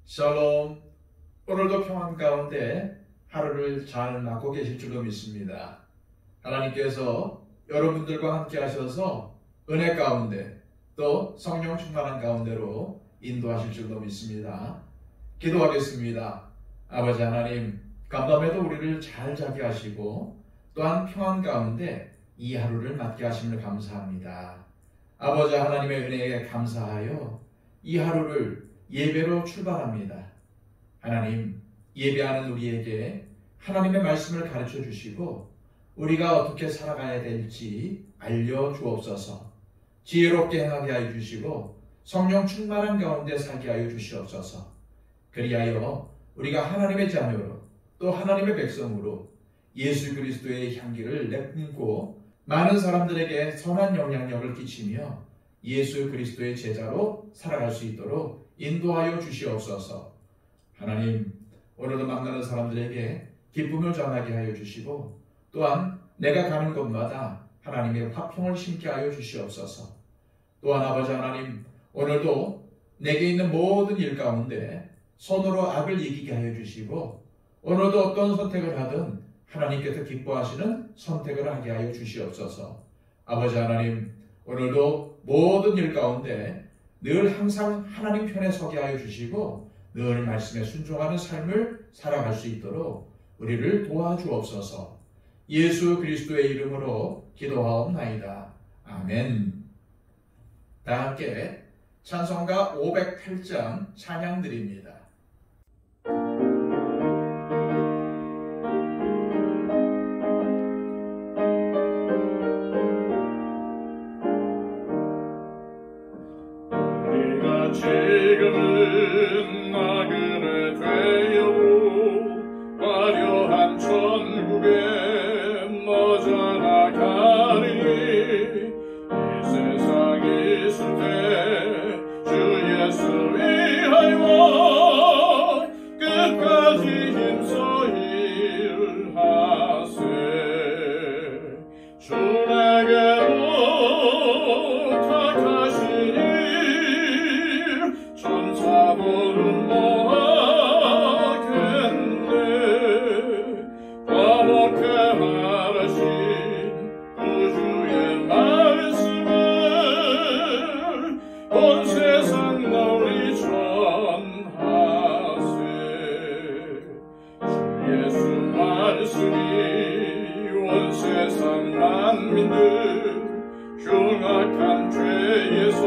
샬롬. 오늘도 평안 가운데 하루를 잘 맞고 계실 줄로 믿습니다. 하나님께서 여러분들과 함께 하셔서 은혜 가운데 또 성령 충만한 가운데로 인도하실 줄로 믿습니다. 기도하겠습니다. 아버지 하나님, 간밤에도 우리를 잘 자게 하시고 또한 평안 가운데 이 하루를 맞게 하심을 감사합니다. 아버지 하나님의 은혜에 감사하여 이 하루를 예배로 출발합니다. 하나님, 예배하는 우리에게 하나님의 말씀을 가르쳐 주시고 우리가 어떻게 살아가야 될지 알려주옵소서. 지혜롭게 행하게 하여 주시고 성령 충만한 가운데 살게 하여 주시옵소서. 그리하여 우리가 하나님의 자녀로 또 하나님의 백성으로 예수 그리스도의 향기를 내뿜고 많은 사람들에게 선한 영향력을 끼치며 예수 그리스도의 제자로 살아갈 수 있도록 인도하여 주시옵소서. 하나님, 오늘도 만나는 사람들에게 기쁨을 전하게 하여 주시고 또한 내가 가는 곳마다 하나님의 화평을 심게 하여 주시옵소서. 또한 아버지 하나님, 오늘도 내게 있는 모든 일 가운데 손으로 악을 이기게 하여 주시고 오늘도 어떤 선택을 하든 하나님께서 기뻐하시는 선택을 하게 하여 주시옵소서. 아버지 하나님, 오늘도 모든 일 가운데 늘 항상 하나님 편에 서게 하여 주시고 늘 말씀에 순종하는 삶을 살아갈 수 있도록 우리를 도와주옵소서. 예수 그리스도의 이름으로 기도하옵나이다. 아멘. 다 함께 찬송가 508장 찬양 드립니다. 지금은 나그네 되어도 화려한 천국에 머져 나가리니 이 세상 있을 때 주 예수 위하여 끝까지 힘써 일하세. 주 내게로 택하시니 천사들은 뭐하겠네. 과묵해 하신 구주의 말씀을 온 세상 널리 전하세. 주 예수 말씀이 온 세상 만민들 흉악한 죄에서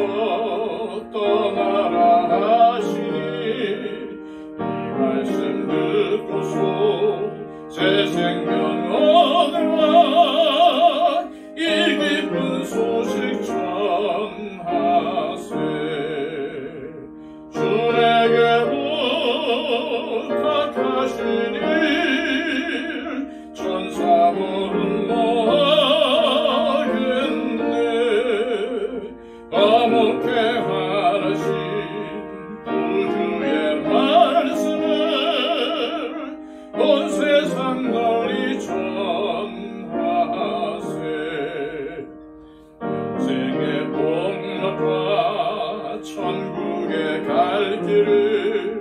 떠나라 하시니 이 말씀 듣고서 새 생명 얻으라. 이 기쁜 소식 전하세. 주 내게로 택하시니 천사들은 뭐하겠네. 과묵해 하신 구주의 말씀을 온 세상 널리 전하세. 영생의 복락과 천국에 갈 길을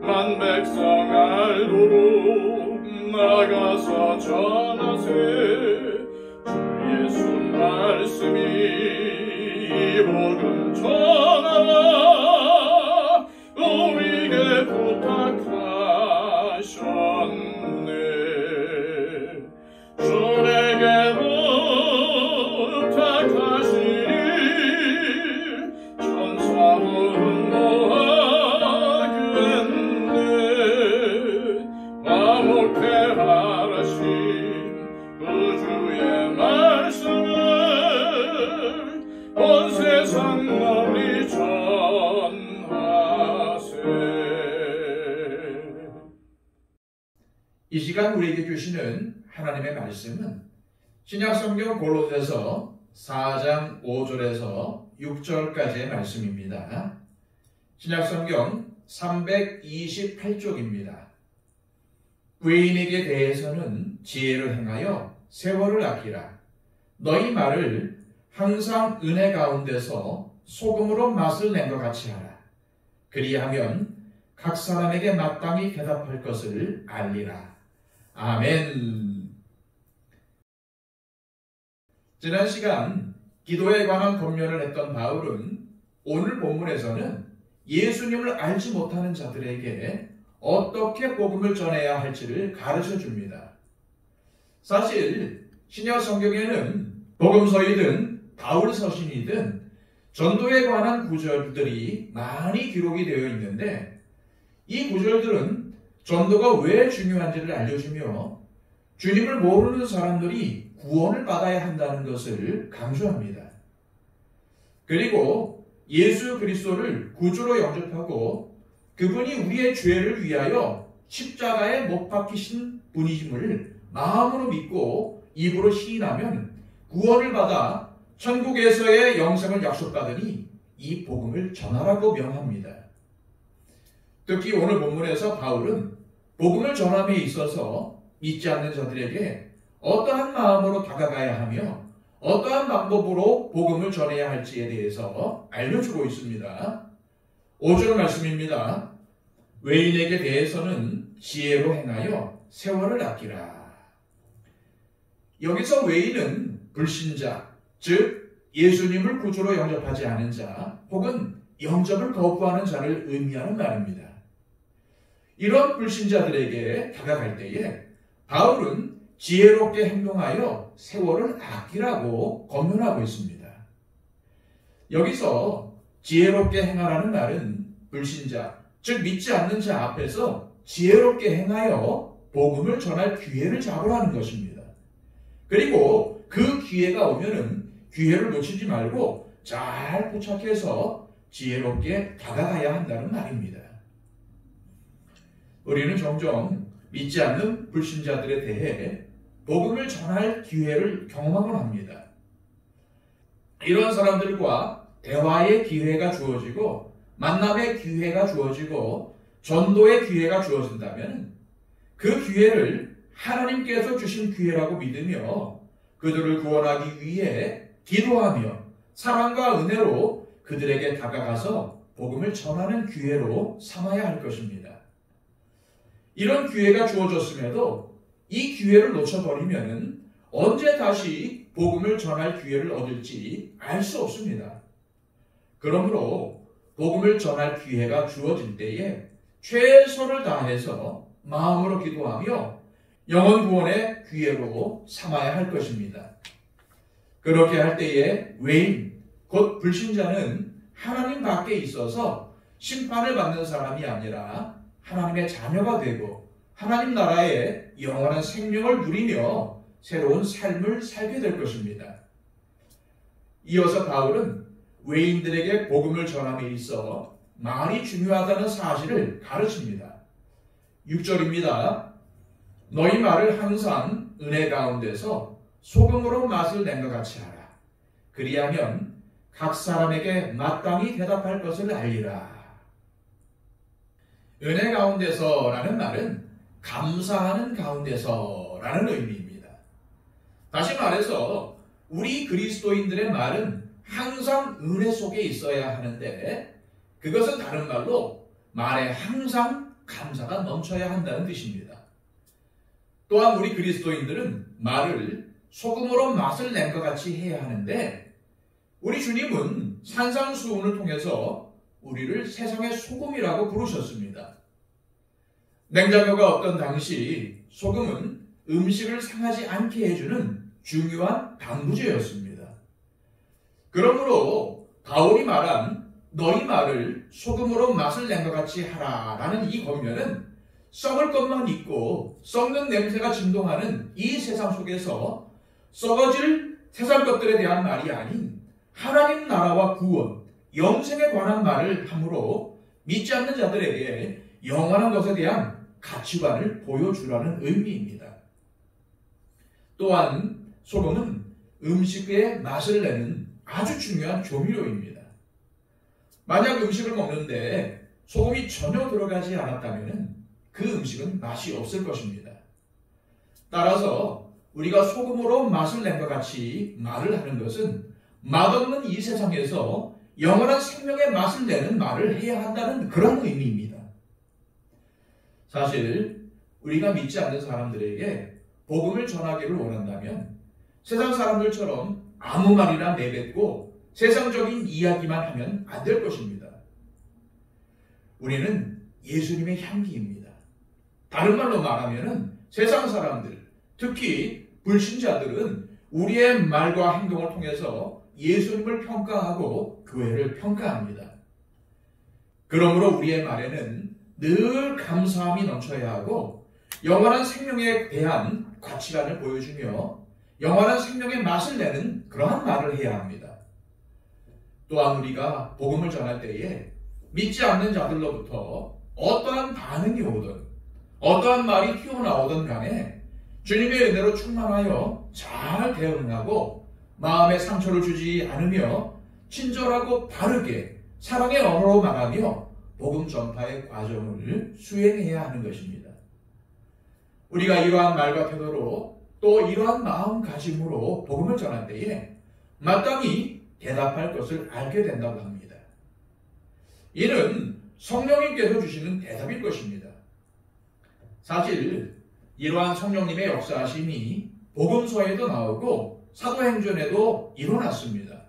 만 백성 알도록 나가서 전하세. 주 예수 말씀이 이 복음 전하라 우리에게 부탁하셨네. 주 내게로 택하시니 천사들은 뭐하겠네. 과묵해 하신 구주의 말씀을 온 세상 널리 전하세. 이 시간 우리에게 주시는 하나님의 말씀은 신약성경 골로새서 4장 5절에서 6절까지의 말씀입니다. 신약성경 328쪽입니다. 외인에게 대해서는 지혜를 행하여 세월을 아끼라. 너희 말을 항상 은혜 가운데서 소금으로 맛을 낸 것 같이 하라. 그리하면 각 사람에게 마땅히 대답할 것을 알리라. 아멘. 지난 시간 기도에 관한 권면을 했던 바울은 오늘 본문에서는 예수님을 알지 못하는 자들에게 어떻게 복음을 전해야 할지를 가르쳐 줍니다. 사실 신약 성경에는 복음서이든 바울 서신이든 전도에 관한 구절들이 많이 기록이 되어 있는데 이 구절들은 전도가 왜 중요한지를 알려주며 주님을 모르는 사람들이 구원을 받아야 한다는 것을 강조합니다. 그리고 예수 그리스도를 구주로 영접하고 그분이 우리의 죄를 위하여 십자가에 못 박히신 분이심을 마음으로 믿고 입으로 시인하면 구원을 받아 천국에서의 영생을 약속받으니 이 복음을 전하라고 명합니다. 특히 오늘 본문에서 바울은 복음을 전함에 있어서 믿지 않는 자들에게 어떠한 마음으로 다가가야 하며 어떠한 방법으로 복음을 전해야 할지에 대해서 알려주고 있습니다. 5절 말씀입니다. 외인에게 대해서는 지혜로 행하여 세월을 아끼라. 여기서 외인은 불신자, 즉 예수님을 구주로 영접하지 않은 자 혹은 영접을 거부하는 자를 의미하는 말입니다. 이런 불신자들에게 다가갈 때에 바울은 지혜롭게 행동하여 세월을 아끼라고 권면하고 있습니다. 여기서 지혜롭게 행하라는 말은 불신자, 즉 믿지 않는 자 앞에서 지혜롭게 행하여 복음을 전할 기회를 잡으라는 것입니다. 그리고 그 기회가 오면은 기회를 놓치지 말고 잘 포착해서 지혜롭게 다가가야 한다는 말입니다. 우리는 종종 믿지 않는 불신자들에 대해 복음을 전할 기회를 경험하곤 합니다. 이런 사람들과 대화의 기회가 주어지고 만남의 기회가 주어지고 전도의 기회가 주어진다면 그 기회를 하나님께서 주신 기회라고 믿으며 그들을 구원하기 위해 기도하며 사랑과 은혜로 그들에게 다가가서 복음을 전하는 기회로 삼아야 할 것입니다. 이런 기회가 주어졌음에도 이 기회를 놓쳐버리면 언제 다시 복음을 전할 기회를 얻을지 알 수 없습니다. 그러므로 복음을 전할 기회가 주어질 때에 최선을 다해서 마음으로 기도하며 영혼 구원의 기회로 삼아야 할 것입니다. 그렇게 할 때에 외인, 곧 불신자는 하나님 밖에 있어서 심판을 받는 사람이 아니라 하나님의 자녀가 되고 하나님 나라의 영원한 생명을 누리며 새로운 삶을 살게 될 것입니다. 이어서 바울은 외인들에게 복음을 전함에 있어 말이 중요하다는 사실을 가르칩니다. 6절입니다. 너희 말을 항상 은혜 가운데서 소금으로 맛을 낸 것 같이 하라. 그리하면 각 사람에게 마땅히 대답할 것을 알리라. 은혜 가운데서라는 말은 감사하는 가운데서라는 의미입니다. 다시 말해서 우리 그리스도인들의 말은 항상 은혜 속에 있어야 하는데 그것은 다른 말로 말에 항상 감사가 넘쳐야 한다는 뜻입니다. 또한 우리 그리스도인들은 말을 소금으로 맛을 낸 것 같이 해야 하는데 우리 주님은 산상수훈을 통해서 우리를 세상의 소금이라고 부르셨습니다. 냉장고가 없던 당시 소금은 음식을 상하지 않게 해주는 중요한 방부제였습니다. 그러므로 바울이 말한 너희 말을 소금으로 맛을 낸 것 같이 하라라는 이 권면은 썩을 것만 있고 썩는 냄새가 진동하는 이 세상 속에서 썩어질 세상 것들에 대한 말이 아닌 하나님 나라와 구원, 영생에 관한 말을 함으로 믿지 않는 자들에게 영원한 것에 대한 가치관을 보여주라는 의미입니다. 또한 소금은 음식의 맛을 내는 아주 중요한 조미료입니다. 만약 음식을 먹는데 소금이 전혀 들어가지 않았다면 그 음식은 맛이 없을 것입니다. 따라서 우리가 소금으로 맛을 낸 것 같이 말을 하는 것은 맛없는 이 세상에서 영원한 생명의 맛을 내는 말을 해야 한다는 그런 의미입니다. 사실 우리가 믿지 않는 사람들에게 복음을 전하기를 원한다면 세상 사람들처럼 아무 말이나 내뱉고 세상적인 이야기만 하면 안 될 것입니다. 우리는 예수님의 향기입니다. 다른 말로 말하면 세상 사람들, 특히 불신자들은 우리의 말과 행동을 통해서 예수님을 평가하고 교회를 평가합니다. 그러므로 우리의 말에는 늘 감사함이 넘쳐야 하고 영원한 생명에 대한 가치관을 보여주며 영원한 생명의 맛을 내는 그러한 말을 해야 합니다. 또한 우리가 복음을 전할 때에 믿지 않는 자들로부터 어떠한 반응이 오든 어떠한 말이 튀어나오든 간에 주님의 은혜로 충만하여 잘 대응하고 마음에 상처를 주지 않으며 친절하고 바르게 사랑의 언어로 말하며 복음 전파의 과정을 수행해야 하는 것입니다. 우리가 이러한 말과 태도로 또 이러한 마음가짐으로 복음을 전할 때에 마땅히 대답할 것을 알게 된다고 합니다. 이는 성령님께서 주시는 대답일 것입니다. 사실 이러한 성령님의 역사하심이 복음서에도 나오고 사도행전에도 일어났습니다.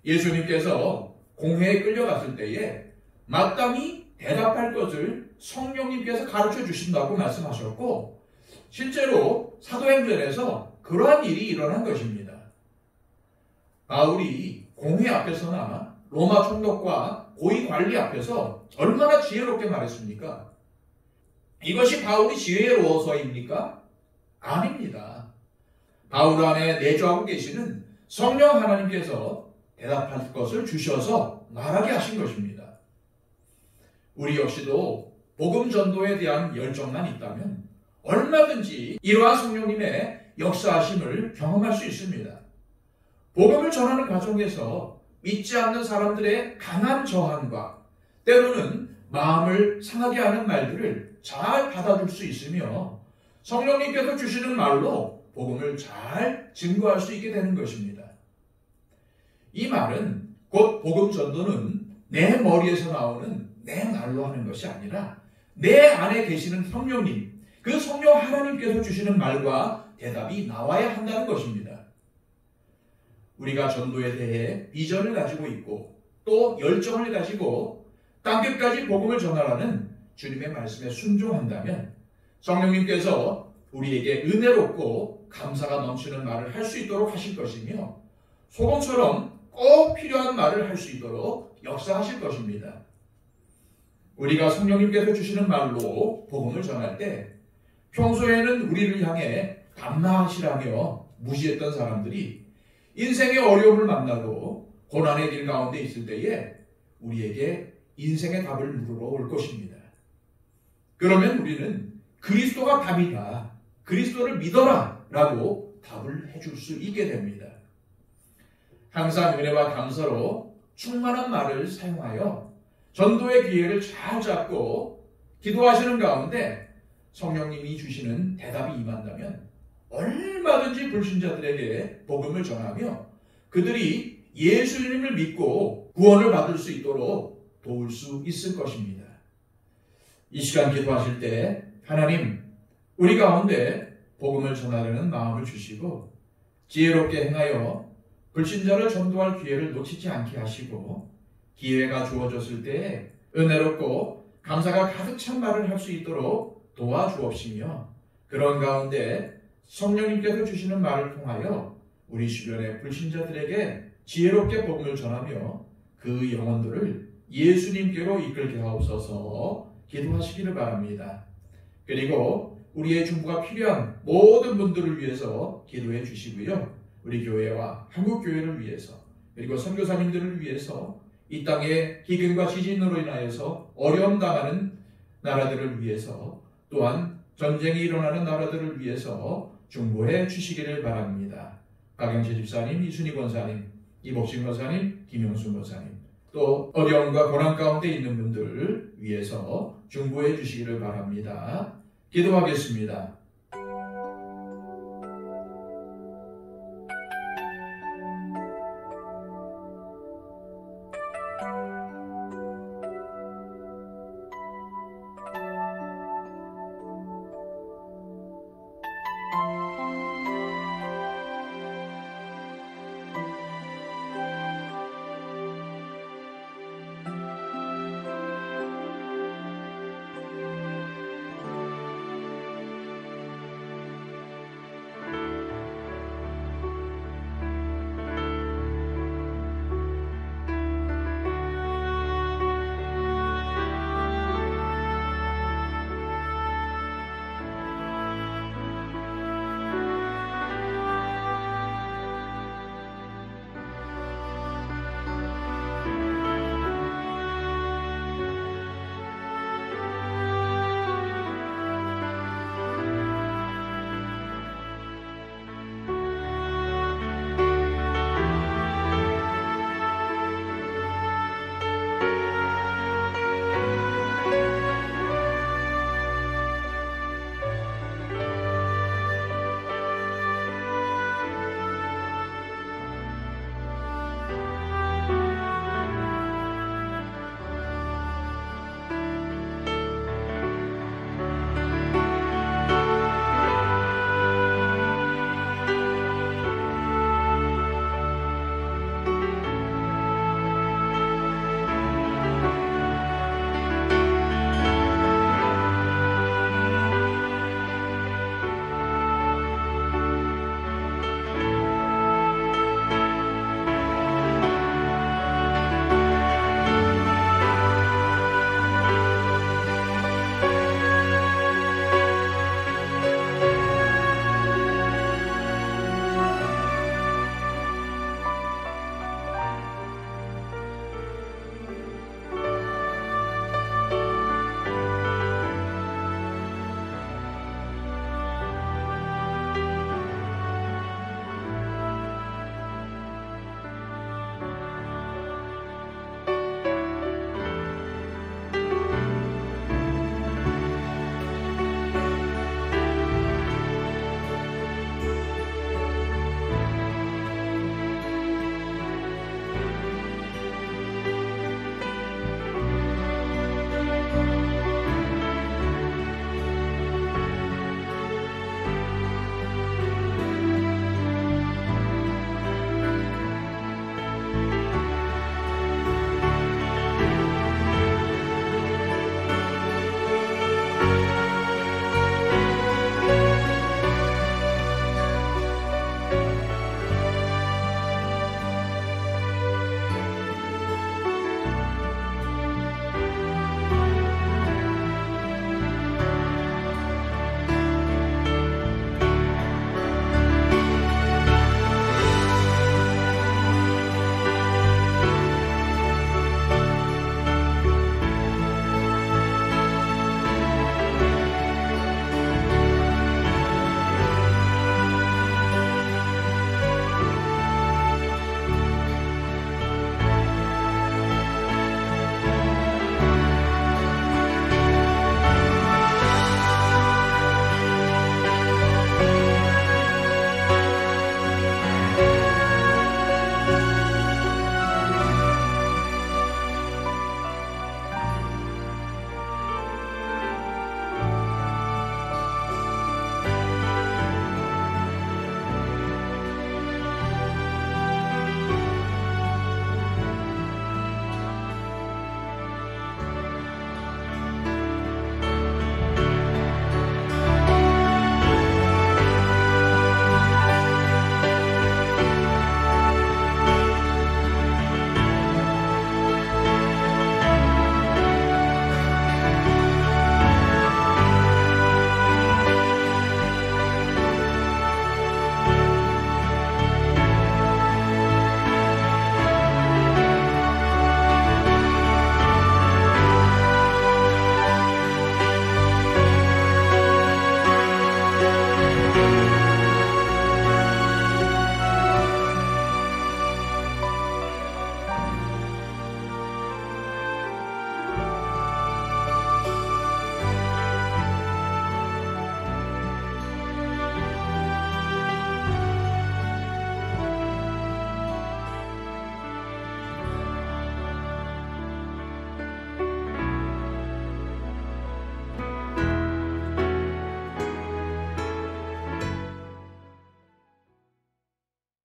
예수님께서 공회에 끌려갔을 때에 마땅히 대답할 것을 성령님께서 가르쳐 주신다고 말씀하셨고 실제로 사도행전에서 그러한 일이 일어난 것입니다. 바울이 공회 앞에서나 로마 총독과 고위 관리 앞에서 얼마나 지혜롭게 말했습니까? 이것이 바울이 지혜로워서입니까? 아닙니다. 바울 안에 내주하고 계시는 성령 하나님께서 대답할 것을 주셔서 말하게 하신 것입니다. 우리 역시도 복음 전도에 대한 열정만 있다면 얼마든지 이러한 성령님의 역사하심을 경험할 수 있습니다. 복음을 전하는 과정에서 믿지 않는 사람들의 강한 저항과 때로는 마음을 상하게 하는 말들을 잘 받아줄 수 있으며 성령님께서 주시는 말로 복음을 잘 증거할 수 있게 되는 것입니다. 이 말은 곧 복음 전도는 내 머리에서 나오는 내 말로 하는 것이 아니라 내 안에 계시는 성령님, 그 성령 하나님께서 주시는 말과 대답이 나와야 한다는 것입니다. 우리가 전도에 대해 비전을 가지고 있고 또 열정을 가지고 땅끝까지 복음을 전하라는 주님의 말씀에 순종한다면 성령님께서 우리에게 은혜롭고 감사가 넘치는 말을 할 수 있도록 하실 것이며 소금처럼 꼭 필요한 말을 할 수 있도록 역사하실 것입니다. 우리가 성령님께서 주시는 말로 복음을 전할 때 평소에는 우리를 향해 반마하시라며 무시했던 사람들이 인생의 어려움을 만나고 고난의 길 가운데 있을 때에 우리에게 인생의 답을 물으러 올 것입니다. 그러면 우리는 그리스도가 답이다, 그리스도를 믿어라 라고 답을 해줄 수 있게 됩니다. 항상 은혜와 감사로 충만한 말을 사용하여 전도의 기회를 잘 잡고 기도하시는 가운데 성령님이 주시는 대답이 임한다면 얼마든지 불신자들에게 복음을 전하며 그들이 예수님을 믿고 구원을 받을 수 있도록 도울 수 있을 것입니다. 이 시간 기도하실 때 하나님, 우리 가운데 복음을 전하려는 마음을 주시고 지혜롭게 행하여 불신자를 전도할 기회를 놓치지 않게 하시고 기회가 주어졌을 때 은혜롭고 감사가 가득 찬 말을 할 수 있도록 도와주옵시며 그런 가운데 성령님께서 주시는 말을 통하여 우리 주변의 불신자들에게 지혜롭게 복음을 전하며 그 영혼들을 예수님께로 이끌게 하옵소서 기도하시기를 바랍니다. 그리고 우리의 중보가 필요한 모든 분들을 위해서 기도해 주시고요. 우리 교회와 한국교회를 위해서 그리고 선교사님들을 위해서 이 땅의 기근과 지진으로 인하여서 어려움 당하는 나라들을 위해서 또한 전쟁이 일어나는 나라들을 위해서 중보해 주시기를 바랍니다. 박영재 집사님, 이순희 권사님, 이복신 권사님, 김용순 권사님 또 어려움과 고난 가운데 있는 분들을 위해서 중보해 주시기를 바랍니다. 기도하겠습니다.